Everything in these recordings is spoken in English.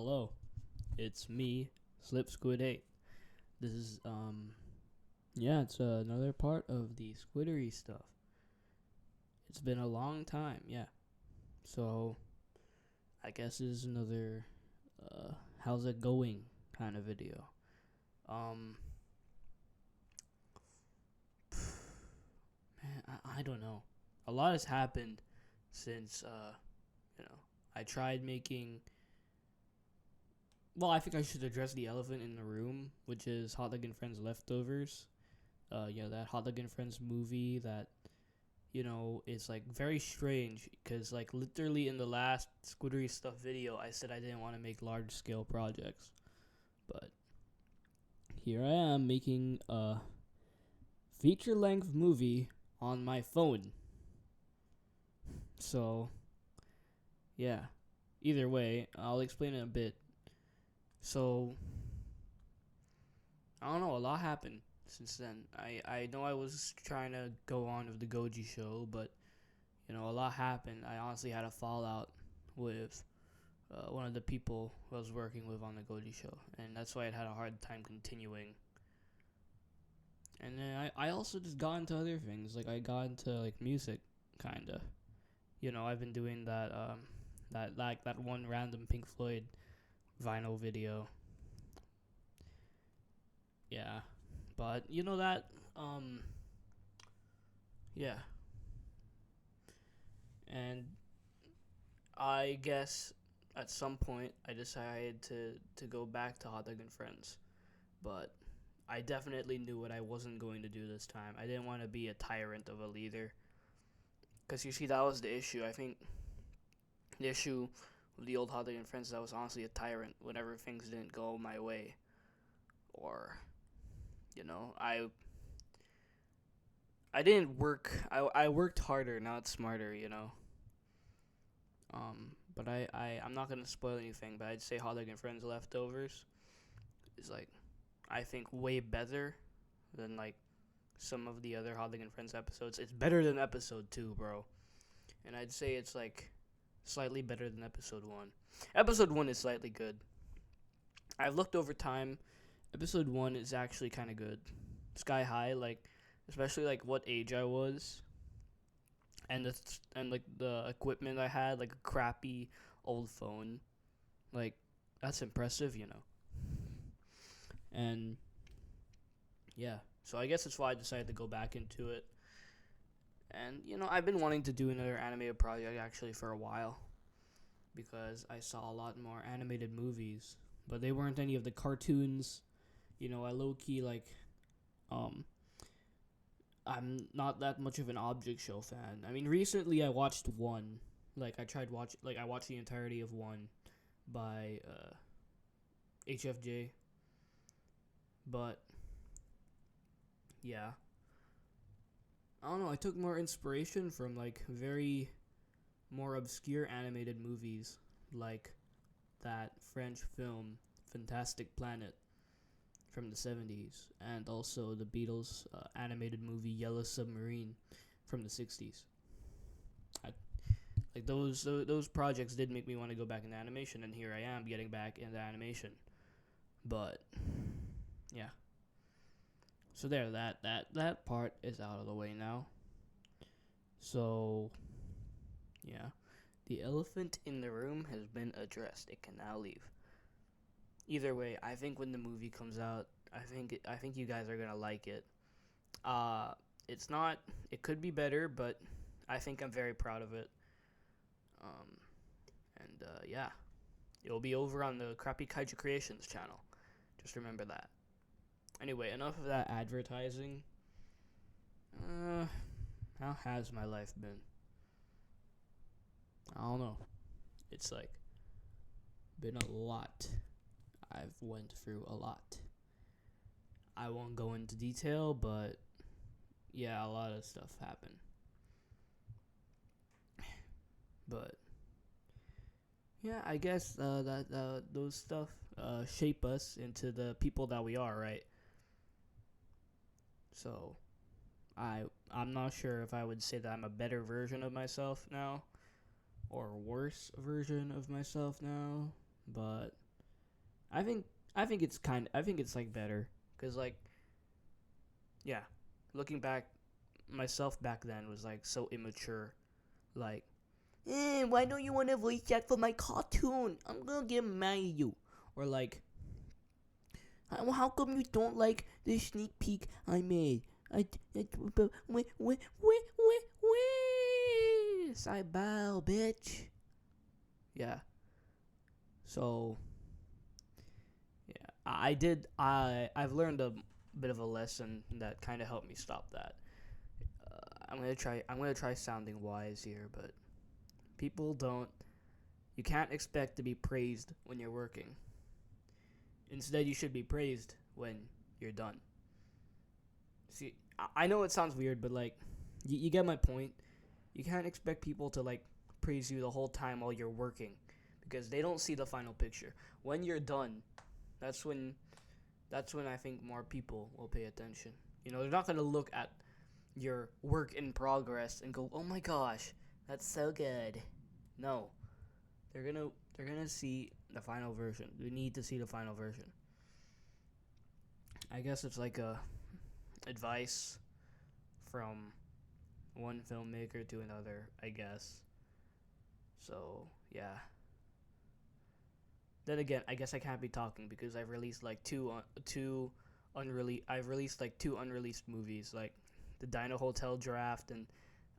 Hello, it's me, Squid 8. This is it's another part of the Squiddery stuff. It's been a long time, yeah. So I guess this is another how's it going kind of video. Um, man, I don't know. A lot has happened since I tried making. Well, I think I should address the elephant in the room, which is Hot Dog and Friends Leftovers. That Hot Dog and Friends movie that, it's like very strange because, like, literally in the last Squiddery Stuff video, I said I didn't want to make large scale projects. But here I am making a feature length movie on my phone. So, yeah. Either way, I'll explain it a bit. So, I don't know, a lot happened since then. I know I was trying to go on with the Goji show, but, a lot happened. I honestly had a fallout with one of the people I was working with on the Goji show, and that's why I had a hard time continuing. And then I also just got into other things. Like, I got into, like, music, kind of. I've been doing that one random Pink Floyd vinyl video. Yeah. But yeah. And I guess at some point I decided to go back to Hot Dog and Friends. But I definitely knew what I wasn't going to do this time. I didn't want to be a tyrant of a leader. Because you see, that was the issue. I think the issue with the old Hot Dog and Friends is I was honestly a tyrant whenever things didn't go my way. Or, I didn't work. I worked harder, not smarter. But I'm not gonna spoil anything. But I'd say Hot Dog and Friends Leftovers is, like, I think way better than, like, some of the other Hot Dog and Friends episodes. It's better than episode 2, bro. And I'd say it's, like, slightly better than episode 1. Episode 1 is slightly good. I've looked over time. Episode 1 is actually kind of good. Sky high, like, especially, like, what age I was. And like the equipment I had, like a crappy old phone. Like, that's impressive. And yeah, so I guess that's why I decided to go back into it. And I've been wanting to do another animated project actually for a while, because I saw a lot more animated movies, but they weren't any of the cartoons. I low key, like, I'm not that much of an object show fan. I mean, recently I watched one. Like, I watched the entirety of one by HFJ. But yeah, I don't know. I took more inspiration from, like, very more obscure animated movies, like that French film Fantastic Planet from the 70s, and also the Beatles animated movie Yellow Submarine from the 60s. Like, those projects did make me want to go back into animation, and here I am getting back into animation. But yeah. So there, that part is out of the way now. So yeah. The elephant in the room has been addressed. It can now leave. Either way, I think when the movie comes out, I think you guys are gonna like it. It's not. It could be better, but I think I'm very proud of it. Yeah, it'll be over on the Crappy Kaiju Creations channel. Just remember that. Anyway, enough of that advertising. How has my life been? I don't know. It's, like, been a lot. I've went through a lot. I won't go into detail, but yeah, a lot of stuff happened. But yeah, I guess that those stuff shape us into the people that we are, right? So I'm not sure if I would say that I'm a better version of myself now or a worse version of myself now, but I think I think it's like better because like yeah, looking back, myself back then was like so immature. Like, why don't you want to voice chat for my cartoon? I'm gonna get mad at you. Or like, how come you don't like the sneak peek I made? I bow, bitch. Yeah. So yeah, I've learned a bit of a lesson that kind of helped me stop that. I'm gonna try sounding wise here, but people don't. You can't expect to be praised when you're working. Instead, you should be praised when you're done. See, I know it sounds weird, but like, you get my point. You can't expect people to like praise you the whole time while you're working, because they don't see the final picture. When you're done, that's when I think more people will pay attention. You know, they're not gonna look at your work in progress and go, "Oh my gosh, that's so good." No, they're gonna see the final version. We need to see the final version. I guess it's like a advice from one filmmaker to another, I guess. So yeah. Then again, I guess I can't be talking because I've released like I've released like two unreleased movies, like the Dino Hotel Draft and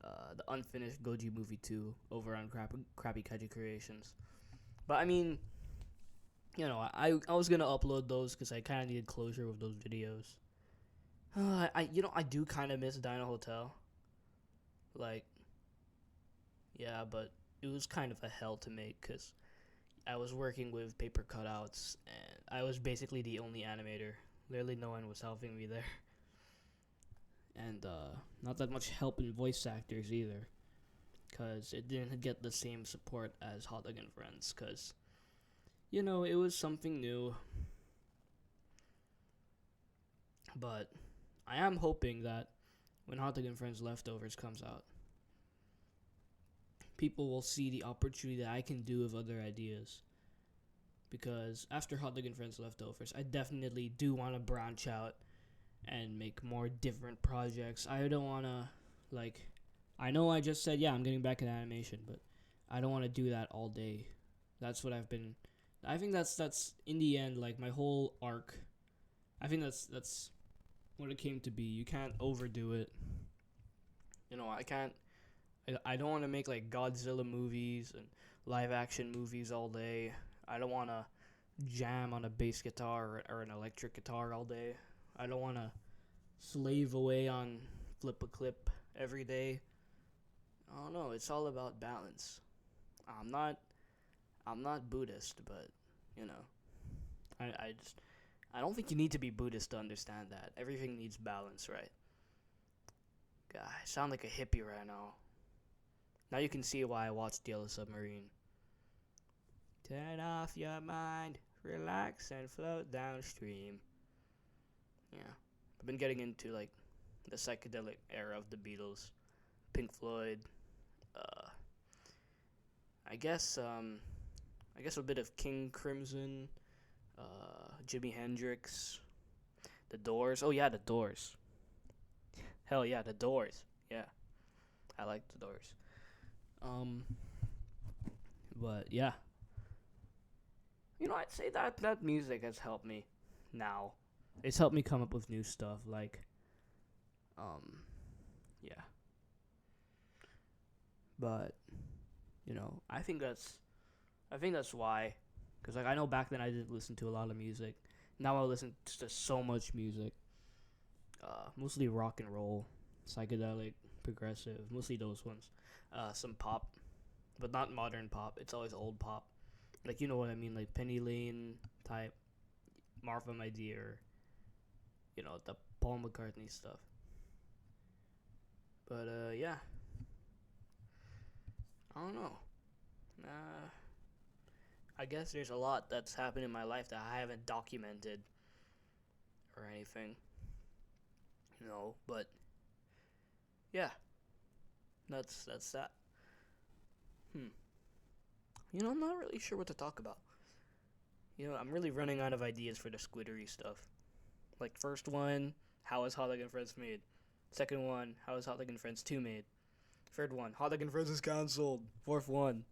the unfinished Goji movie 2 over on Crappy Kaiji Creations. But I mean, you know, I was gonna upload those because I kind of needed closure with those videos. I do kind of miss Dino Hotel. Like, yeah, but it was kind of a hell to make because I was working with paper cutouts and I was basically the only animator. Literally, no one was helping me there, and not that much help in voice actors either, because it didn't get the same support as Hot Dog and Friends. Because you know, it was something new. But I am hoping that when Hot Dog and Friends Leftovers comes out, people will see the opportunity that I can do with other ideas. Because after Hot Dog and Friends Leftovers, I definitely do want to branch out and make more different projects. I don't want to, like, I know I just said, yeah, I'm getting back in animation, but I don't want to do that all day. That's what I've been. I think that's in the end, like, my whole arc. I think that's what it came to be. You can't overdo it. You know, I don't want to make like Godzilla movies and live action movies all day. I don't want to jam on a bass guitar or an electric guitar all day. I don't want to slave away on flip a clip every day. I don't know. It's all about balance. I'm not Buddhist, but you know, I don't think you need to be Buddhist to understand that. Everything needs balance, right? God, I sound like a hippie right now. Now you can see why I watched Yellow Submarine. Turn off your mind, relax and float downstream. Yeah, I've been getting into like the psychedelic era of the Beatles, Pink Floyd. Uh, I guess a bit of King Crimson, Jimi Hendrix, The Doors. Oh yeah, The Doors. Hell yeah, The Doors. Yeah, I like The Doors. Um, but yeah, you know, I'd say that music has helped me. Now, it's helped me come up with new stuff. Like, yeah. But you know, I think that's why, because like I know back then I didn't listen to a lot of music. Now I listen to so much music. Mostly rock and roll, psychedelic, progressive, mostly those ones. Some pop, but not modern pop. It's always old pop. Like you know what I mean, like Penny Lane type, Martha My Dear, you know, the Paul McCartney stuff. But yeah, I don't know. Uh, I guess there's a lot that's happened in my life that I haven't documented or anything. You know, but yeah, that's that. Hmm. You know, I'm not really sure what to talk about. I'm really running out of ideas for the Squiddery stuff. Like, first one, how is Hot Dog and Friends made? Second one, how is Hot Dog and Friends 2 made? Third one, Hot Dog and Friends is cancelled. Fourth one,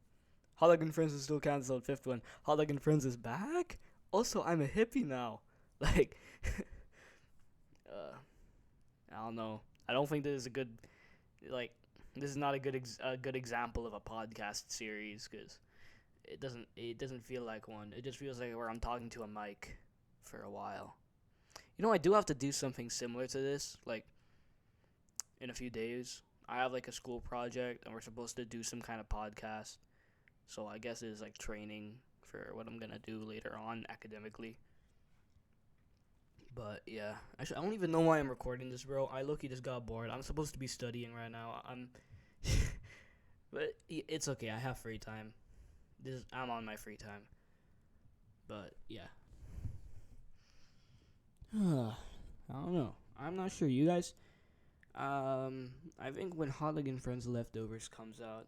Hot Dog and Friends is still cancelled. Fifth one, Hot Dog and Friends is back? Also, I'm a hippie now. Like, I don't know. I don't think this is a good, like, this is not a good example of a podcast series, because it doesn't feel like one. It just feels like where I'm talking to a mic for a while. I do have to do something similar to this, like, in a few days. I have, like, a school project, and we're supposed to do some kind of podcast. So I guess it's, like, training for what I'm going to do later on academically. But, yeah. Actually, I don't even know why I'm recording this, bro. I low-key just got bored. I'm supposed to be studying right now. But it's okay. I have free time. I'm on my free time. But, yeah. I don't know. I'm not sure. You guys? I think when Hot Dog and Friends Leftovers comes out,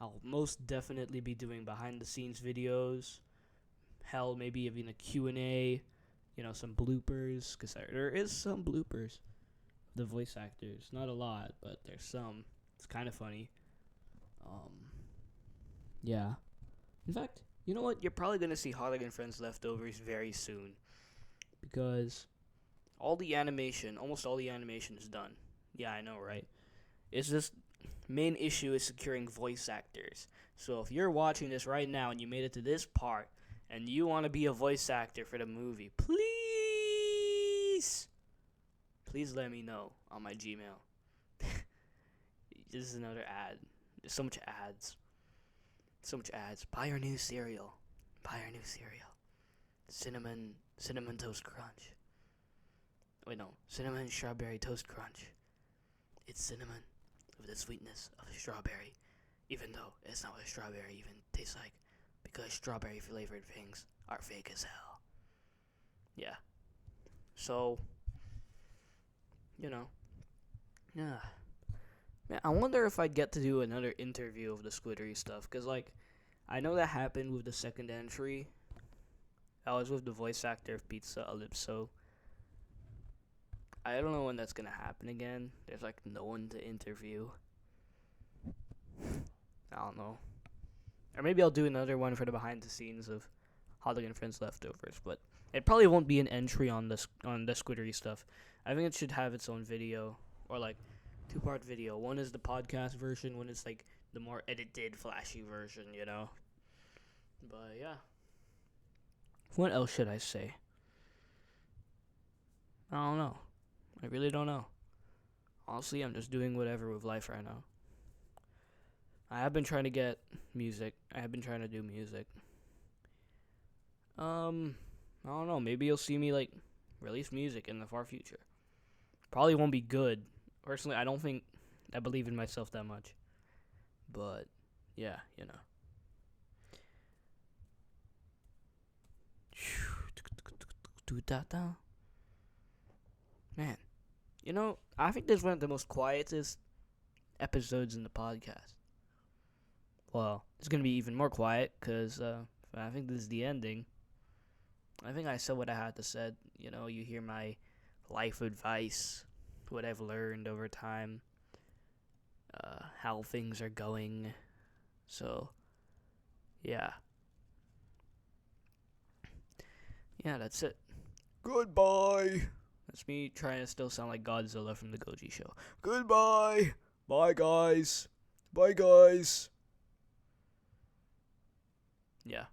I'll most definitely be doing behind-the-scenes videos. Hell, maybe even a Q&A. Some bloopers. Because there is some bloopers. The voice actors. Not a lot, but there's some. It's kind of funny. Yeah. In fact, you know what? You're probably going to see Hot Dog and Friends Leftovers very soon. Because almost all the animation is done. Yeah, I know, right? It's just, main issue is securing voice actors. So if you're watching this right now and you made it to this part, and you want to be a voice actor for the movie, please let me know on my Gmail. This is another ad. There's so much ads. Buy our new cereal. Cinnamon Toast Crunch. Wait, no. Cinnamon Strawberry Toast Crunch. It's cinnamon with the sweetness of a strawberry, even though it's not what a strawberry even tastes like, because strawberry flavored things are fake as hell. Yeah. So, yeah. Man, I wonder if I'd get to do another interview of the Squiddery stuff, because, like, I know that happened with the second entry. I was with the voice actor of Pizza Ellipso. I don't know when that's gonna happen again. There's, like, no one to interview. I don't know. Or maybe I'll do another one for the behind the scenes of Hot Dog and Friends Leftovers, but it probably won't be an entry on the Squiddery stuff. I think it should have its own video, or, like, 2-part video. One is the podcast version, one is, like, the more edited, flashy version, But, yeah. What else should I say? I don't know. I really don't know. Honestly, I'm just doing whatever with life right now. I have been trying to get music. I have been trying to do music. I don't know. Maybe you'll see me, like, release music in the far future. Probably won't be good. Personally, I don't think I believe in myself that much. But, yeah, Man, I think this is one of the most quietest episodes in the podcast. Well, it's going to be even more quiet because I think this is the ending. I think I said what I had to say. You hear my life advice, what I've learned over time, how things are going. So, yeah. Yeah, that's it. Goodbye. That's me trying to still sound like Godzilla from the Goji Show. Goodbye. Bye, guys. Yeah.